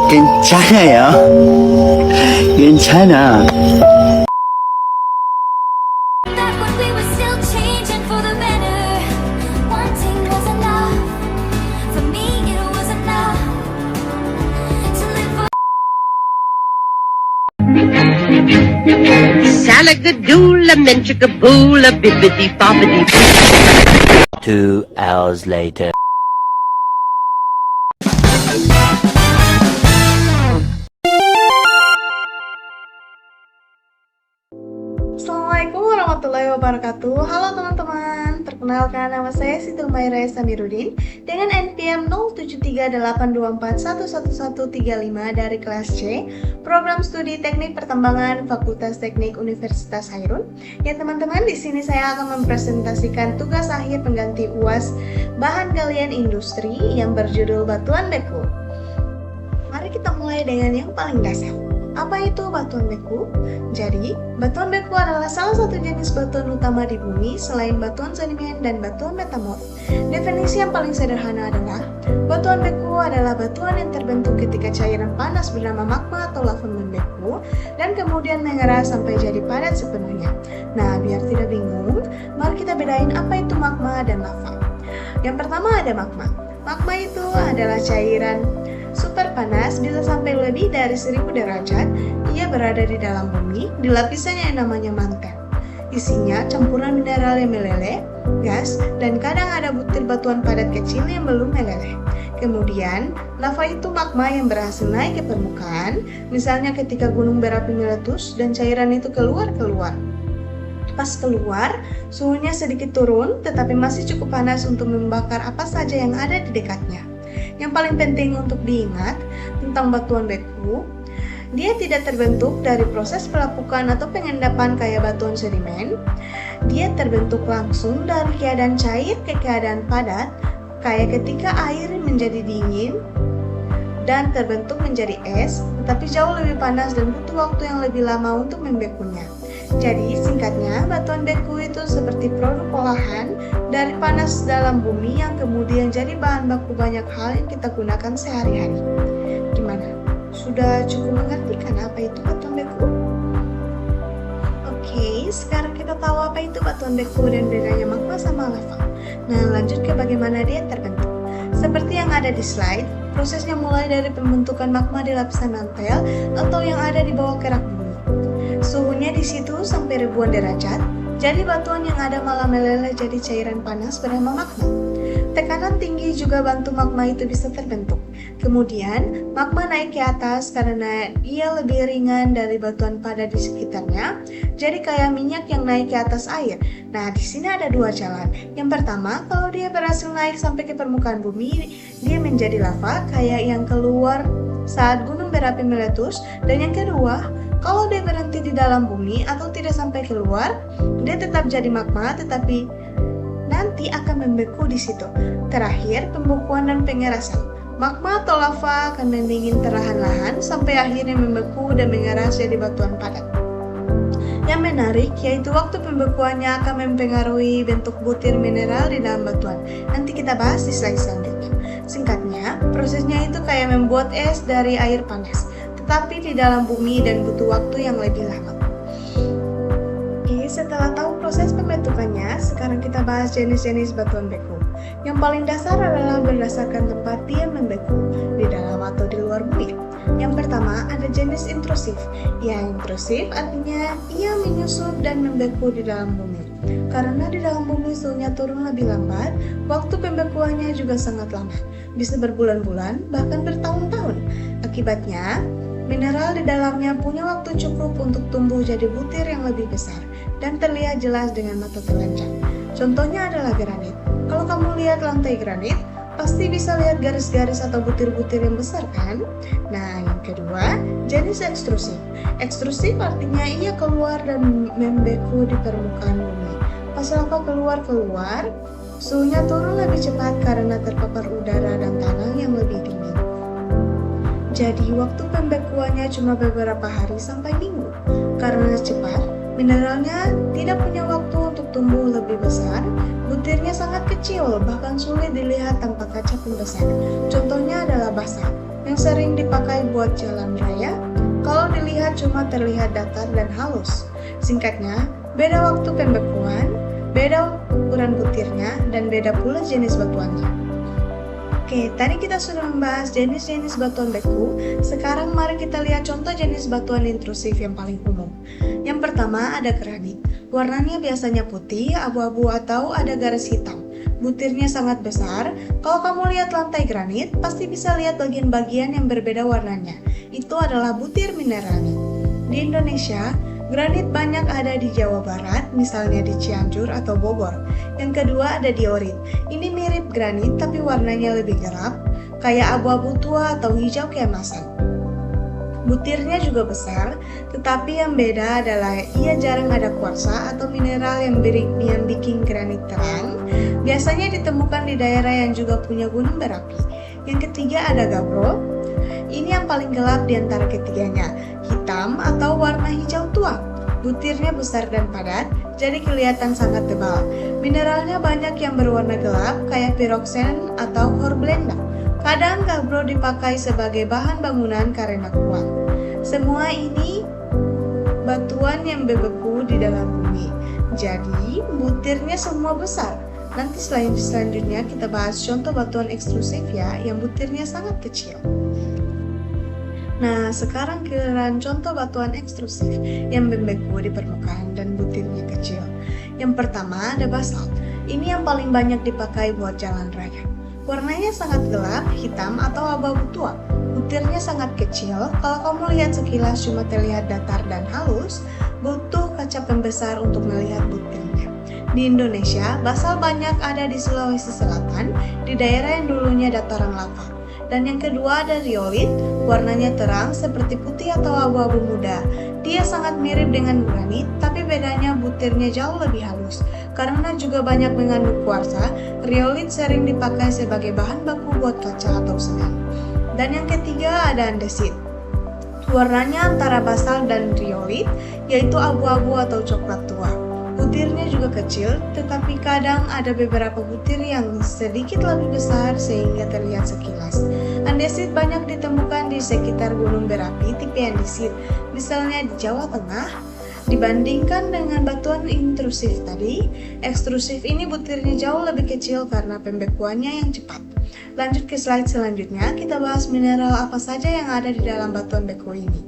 괜찮아요. 괜찮아. Back when we were still changing for the better, wanting was enough. For me, it was enough to live for. Salagadoola, menchikaboola, bibbidi bobbidi. 2 hours later. Assalamualaikum warahmatullahi wabarakatuh. Halo teman-teman, perkenalkan nama saya Siti Humaira Samirudin dengan NPM 073824111135 dari kelas C, Program Studi Teknik Pertambangan Fakultas Teknik Universitas Hairun. Ya teman-teman, di sini saya akan mempresentasikan tugas akhir pengganti UAS bahan galian industri yang berjudul batuan beku. Mari kita mulai dengan yang paling dasar. Apa itu batuan beku? Jadi, batuan beku adalah salah satu jenis batuan utama di bumi selain batuan sedimen dan batuan metamorf. Definisi yang paling sederhana adalah, batuan beku adalah batuan yang terbentuk ketika cairan panas bernama magma atau lava membeku dan kemudian mengeras sampai jadi padat sepenuhnya. Nah, biar tidak bingung, mari kita bedain apa itu magma dan lava. Yang pertama ada magma. Magma itu adalah cairan super panas, bisa sampai lebih dari 1000 derajat. Ia berada di dalam bumi, di lapisannya yang namanya mantel. Isinya campuran mineral yang meleleh, gas, dan kadang ada butir batuan padat kecil yang belum meleleh. Kemudian, lava itu magma yang berhasil naik ke permukaan, misalnya ketika gunung berapi meletus dan cairan itu keluar. Pas keluar, suhunya sedikit turun, tetapi masih cukup panas untuk membakar apa saja yang ada di dekatnya. Yang paling penting untuk diingat tentang batuan beku, dia tidak terbentuk dari proses pelapukan atau pengendapan kayak batuan sedimen. Dia terbentuk langsung dari keadaan cair ke keadaan padat, kayak ketika air menjadi dingin dan terbentuk menjadi es, tetapi jauh lebih panas dan butuh waktu yang lebih lama untuk membekunya. Jadi singkatnya, batuan beku itu seperti produk olahan dari panas dalam bumi yang kemudian jadi bahan baku banyak hal yang kita gunakan sehari-hari. Gimana? Sudah cukup mengerti kan apa itu batuan beku? Oke, sekarang kita tahu apa itu batuan beku dan bedanya magma sama lava. Nah, lanjut ke bagaimana dia terbentuk. Seperti yang ada di slide, prosesnya mulai dari pembentukan magma di lapisan mantel atau yang ada di bawah kerak bumi. Suhunya di situ sampai ribuan derajat, jadi batuan yang ada malah meleleh jadi cairan panas bernama magma. Tekanan tinggi juga bantu magma itu bisa terbentuk. Kemudian, magma naik ke atas karena ia lebih ringan dari batuan padat di sekitarnya, jadi kayak minyak yang naik ke atas air. Nah, di sini ada dua jalan. Yang pertama, kalau dia berhasil naik sampai ke permukaan bumi, dia menjadi lava kayak yang keluar saat gunung berapi meletus. Dan yang kedua, kalau dia berhenti di dalam bumi atau tidak sampai keluar, dia tetap jadi magma tetapi nanti akan membeku di situ. Terakhir, pembekuan dan pengerasan. Magma atau lava akan mendingin perlahan-lahan sampai akhirnya membeku dan mengeras jadi batuan padat. Yang menarik yaitu waktu pembekuannya akan mempengaruhi bentuk butir mineral di dalam batuan. Nanti kita bahas di slide selanjutnya. Singkatnya, prosesnya itu kayak membuat es dari air panas, tapi di dalam bumi dan butuh waktu yang lebih lama. Oke, setelah tahu proses pembentukannya, sekarang kita bahas jenis-jenis batuan beku. Yang paling dasar adalah berdasarkan tempat dia membeku, di dalam atau di luar bumi. Yang pertama ada jenis intrusif. Ya, intrusif artinya ia menyusup dan membeku di dalam bumi. Karena di dalam bumi suhunya turun lebih lambat, waktu pembekuannya juga sangat lama, bisa berbulan-bulan bahkan bertahun-tahun. Akibatnya, mineral di dalamnya punya waktu cukup untuk tumbuh jadi butir yang lebih besar dan terlihat jelas dengan mata telanjang. Contohnya adalah granit. Kalau kamu lihat lantai granit, pasti bisa lihat garis-garis atau butir-butir yang besar kan? Nah, yang kedua, jenis ekstrusif. Ekstrusif artinya ia keluar dan membeku di permukaan bumi. Pas lava keluar, Suhunya turun lebih cepat karena terpapar udara dan tanah yang lebih dingin. Jadi waktu pembekuannya cuma beberapa hari sampai minggu. Karena cepat, mineralnya tidak punya waktu untuk tumbuh lebih besar. Butirnya sangat kecil, bahkan sulit dilihat tanpa kaca pembesar. Contohnya adalah basalt, yang sering dipakai buat jalan raya. Kalau dilihat cuma terlihat datar dan halus. Singkatnya, beda waktu pembekuan, beda ukuran butirnya, dan beda pula jenis batuannya. Oke, tadi kita sudah membahas jenis-jenis batuan beku. Sekarang mari kita lihat contoh jenis batuan intrusif yang paling umum. Yang pertama ada granit. Warnanya biasanya putih, abu-abu atau ada garis hitam. Butirnya sangat besar. Kalau kamu lihat lantai granit, pasti bisa lihat bagian-bagian yang berbeda warnanya. Itu adalah butir mineralnya. Di Indonesia, granit banyak ada di Jawa Barat, misalnya di Cianjur atau Bogor. Yang kedua ada diorit. Ini mirip granit tapi warnanya lebih gelap, kayak abu-abu tua atau hijau keemasan. Butirnya juga besar, tetapi yang beda adalah ia jarang ada kuarsa atau mineral yang bikin granit terang. Biasanya ditemukan di daerah yang juga punya gunung berapi. Yang ketiga ada gabbro. Ini yang paling gelap di antara ketiganya, hitam atau warna hijau tua. Butirnya besar dan padat, jadi kelihatan sangat tebal. Mineralnya banyak yang berwarna gelap, kayak piroxen atau horblenda. Kadang gabbro dipakai sebagai bahan bangunan karena kuat. Semua ini batuan yang bebeku di dalam bumi. Jadi, butirnya semua besar. Nanti selanjutnya kita bahas contoh batuan ekstrusif ya, yang butirnya sangat kecil. Nah, sekarang giliran contoh batuan ekstrusif yang membeku di permukaan dan butirnya kecil. Yang pertama ada basalt. Ini yang paling banyak dipakai buat jalan raya. Warnanya sangat gelap, hitam atau abu-abu tua. Butirnya sangat kecil. Kalau kamu lihat sekilas cuma terlihat datar dan halus, butuh kaca pembesar untuk melihat butirnya. Di Indonesia, basalt banyak ada di Sulawesi Selatan, di daerah yang dulunya dataran lava. Dan yang kedua ada riolit, warnanya terang seperti putih atau abu-abu muda. Dia sangat mirip dengan granit, tapi bedanya butirnya jauh lebih halus. Karena juga banyak mengandung kuarsa, riolit sering dipakai sebagai bahan baku buat kaca atau semen. Dan yang ketiga ada andesit. Warnanya antara basalt dan riolit, yaitu abu-abu atau coklat tua. Butirnya juga kecil, tetapi kadang ada beberapa butir yang sedikit lebih besar sehingga terlihat sekilas. Andesit banyak ditemukan di sekitar gunung berapi tipe andesit, misalnya di Jawa Tengah. Dibandingkan dengan batuan intrusif tadi, ekstrusif ini butirnya jauh lebih kecil karena pembekuannya yang cepat. Lanjut ke slide selanjutnya, kita bahas mineral apa saja yang ada di dalam batuan beku ini.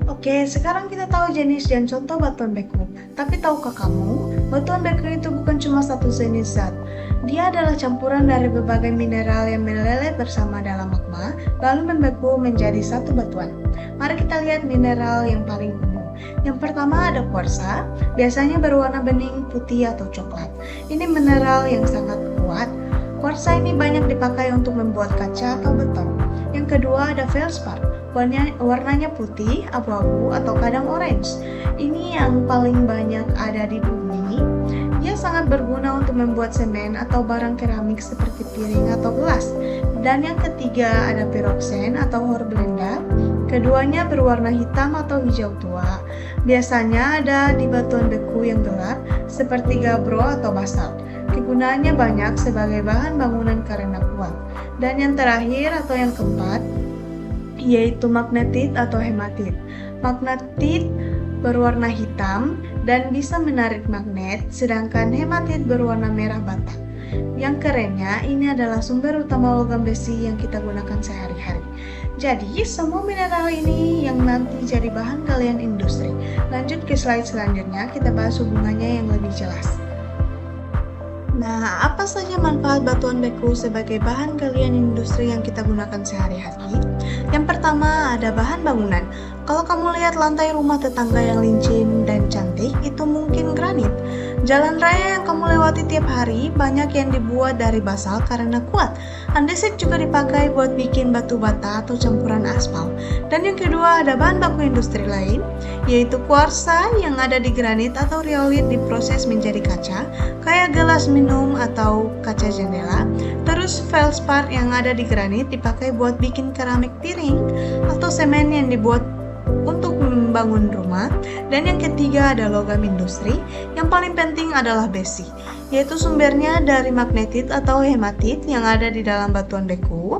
Oke, sekarang kita tahu jenis dan contoh batuan beku. Tapi tahukah kamu, batuan beku itu bukan cuma satu jenis zat. Dia adalah campuran dari berbagai mineral yang meleleh bersama dalam magma, lalu membeku menjadi satu batuan. Mari kita lihat mineral yang paling umum. Yang pertama ada kuarsa, biasanya berwarna bening, putih atau coklat. Ini mineral yang sangat kuat. Kuarsa ini banyak dipakai untuk membuat kaca atau beton. Yang kedua ada feldspar. Warnanya putih, abu-abu, atau kadang orange. Ini yang paling banyak ada di bumi. Dia sangat berguna untuk membuat semen atau barang keramik seperti piring atau gelas. Dan yang ketiga ada piroxen atau horblenda. Keduanya berwarna hitam atau hijau tua. Biasanya ada di batuan beku yang gelap seperti gabbro atau basalt. Kegunaannya banyak sebagai bahan bangunan karena kuat. Dan yang terakhir atau yang keempat yaitu magnetit atau hematit. Magnetit berwarna hitam dan bisa menarik magnet, sedangkan hematit berwarna merah bata. Yang kerennya, ini adalah sumber utama logam besi yang kita gunakan sehari-hari. Jadi, semua mineral ini yang nanti jadi bahan galian industri. Lanjut ke slide selanjutnya, kita bahas hubungannya yang lebih jelas. Nah, apa saja manfaat batuan beku sebagai bahan galian industri yang kita gunakan sehari-hari? Yang pertama ada bahan bangunan. Kalau kamu lihat lantai rumah tetangga yang licin dan cantik, itu mungkin granit. Jalan raya yang kamu lewati tiap hari banyak yang dibuat dari basalt karena kuat. Andesit juga dipakai buat bikin batu bata atau campuran aspal. Dan yang kedua ada bahan baku industri lain, yaitu kuarsa yang ada di granit atau riolit diproses menjadi kaca, kayak gelas gelas minum atau kaca jendela. Terus feldspar yang ada di granit dipakai buat bikin keramik piring atau semen yang dibuat untuk membangun rumah. Dan yang ketiga ada logam industri. Yang paling penting adalah besi, yaitu sumbernya dari magnetit atau hematit yang ada di dalam batuan beku.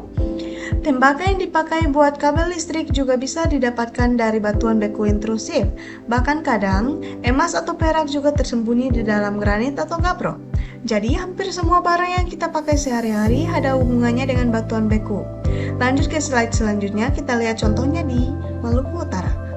Tembaga yang dipakai buat kabel listrik juga bisa didapatkan dari batuan beku intrusif. Bahkan kadang, emas atau perak juga tersembunyi di dalam granit atau gabbro. Jadi hampir semua barang yang kita pakai sehari-hari ada hubungannya dengan batuan beku. Lanjut ke slide selanjutnya, kita lihat contohnya di Maluku Utara.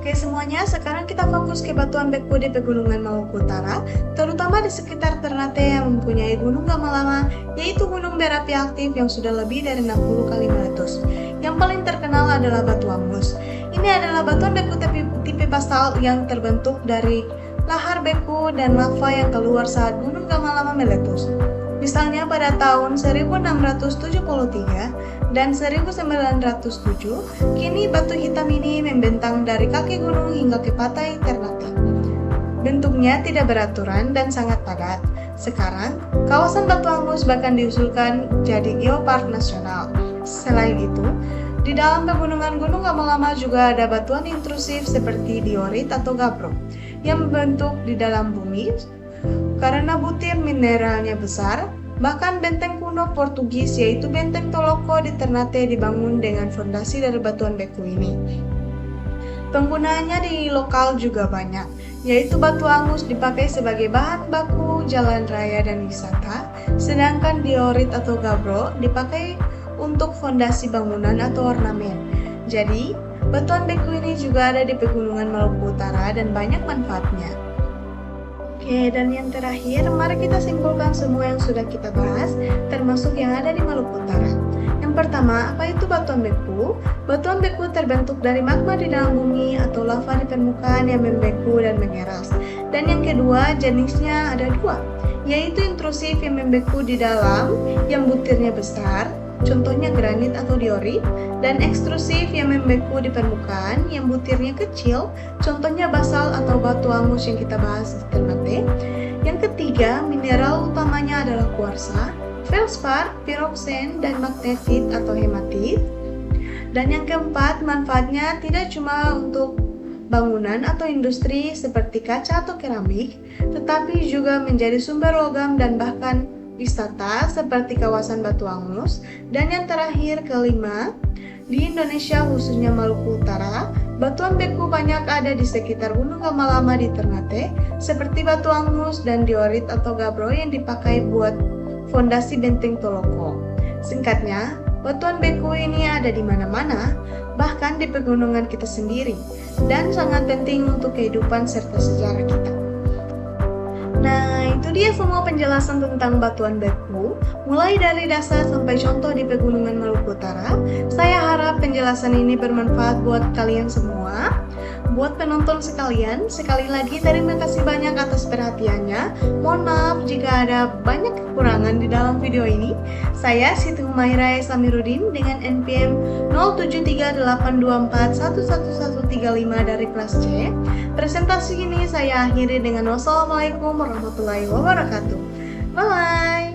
Oke semuanya, sekarang kita fokus ke batuan beku di Pegunungan Maluku Utara, terutama di sekitar Ternate yang mempunyai gunung lama-lama, yaitu gunung berapi aktif yang sudah lebih dari 60 kali meletus. Yang paling terkenal adalah Batu Angus. Ini adalah batuan beku tipe basalt yang terbentuk dari lahar beku dan lava yang keluar saat gunung lama-lama meletus. Misalnya pada tahun 1673 dan 1907, kini batu hitam ini membentang dari kaki gunung hingga ke pantai Ternate. Bentuknya tidak beraturan dan sangat padat. Sekarang, kawasan Batu Angus bahkan diusulkan jadi geopark nasional. Selain itu, di dalam pegunungan gunung lama-lama juga ada batuan intrusif seperti diorit atau gabbro yang membentuk di dalam bumi karena butir mineralnya besar. Bahkan benteng kuno Portugis yaitu Benteng Toloko di Ternate dibangun dengan fondasi dari batuan beku ini. Penggunaannya di lokal juga banyak, yaitu Batu Angus dipakai sebagai bahan baku jalan raya dan wisata, sedangkan diorit atau gabbro dipakai untuk fondasi bangunan atau ornamen. Jadi, batuan beku ini juga ada di Pegunungan Maluku Utara dan banyak manfaatnya. Oke, dan yang terakhir, mari kita simpulkan semua yang sudah kita bahas, termasuk yang ada di Maluku Utara. Yang pertama, apa itu batuan beku? Batuan beku terbentuk dari magma di dalam bumi atau lava di permukaan yang membeku dan mengeras. Dan yang kedua, jenisnya ada dua, yaitu intrusif yang membeku di dalam, yang butirnya besar, contohnya granit atau diorit, dan ekstrusif yang membeku di permukaan yang butirnya kecil, contohnya basal atau batu angus yang kita bahas di Ternate. Yang ketiga, mineral utamanya adalah kuarsa, feldspar, piroksen, dan magnetit atau hematit. Dan yang keempat, manfaatnya tidak cuma untuk bangunan atau industri seperti kaca atau keramik, tetapi juga menjadi sumber logam dan bahkan wisata seperti kawasan Batu Angus. Dan yang terakhir, kelima, di Indonesia khususnya Maluku Utara, batuan beku banyak ada di sekitar gunung lama-lama di Ternate seperti Batu Angus dan diorit atau gabbro yang dipakai buat fondasi Benteng Toloko. Singkatnya, batuan beku ini ada di mana-mana, bahkan di pegunungan kita sendiri, dan sangat penting untuk kehidupan serta sejarah kita. Nah, itu dia semua penjelasan tentang batuan beku, mulai dari dasar sampai contoh di Pegunungan Maluku Utara. Saya harap penjelasan ini bermanfaat buat kalian semua. Buat penonton sekalian, sekali lagi terima kasih banyak atas perhatiannya. Mohon maaf jika ada banyak kekurangan di dalam video ini. Saya Siti Humaira Samiruddin dengan NPM 073824111135 dari kelas C. Presentasi ini saya akhiri dengan wassalamualaikum warahmatullahi wabarakatuh. Bye!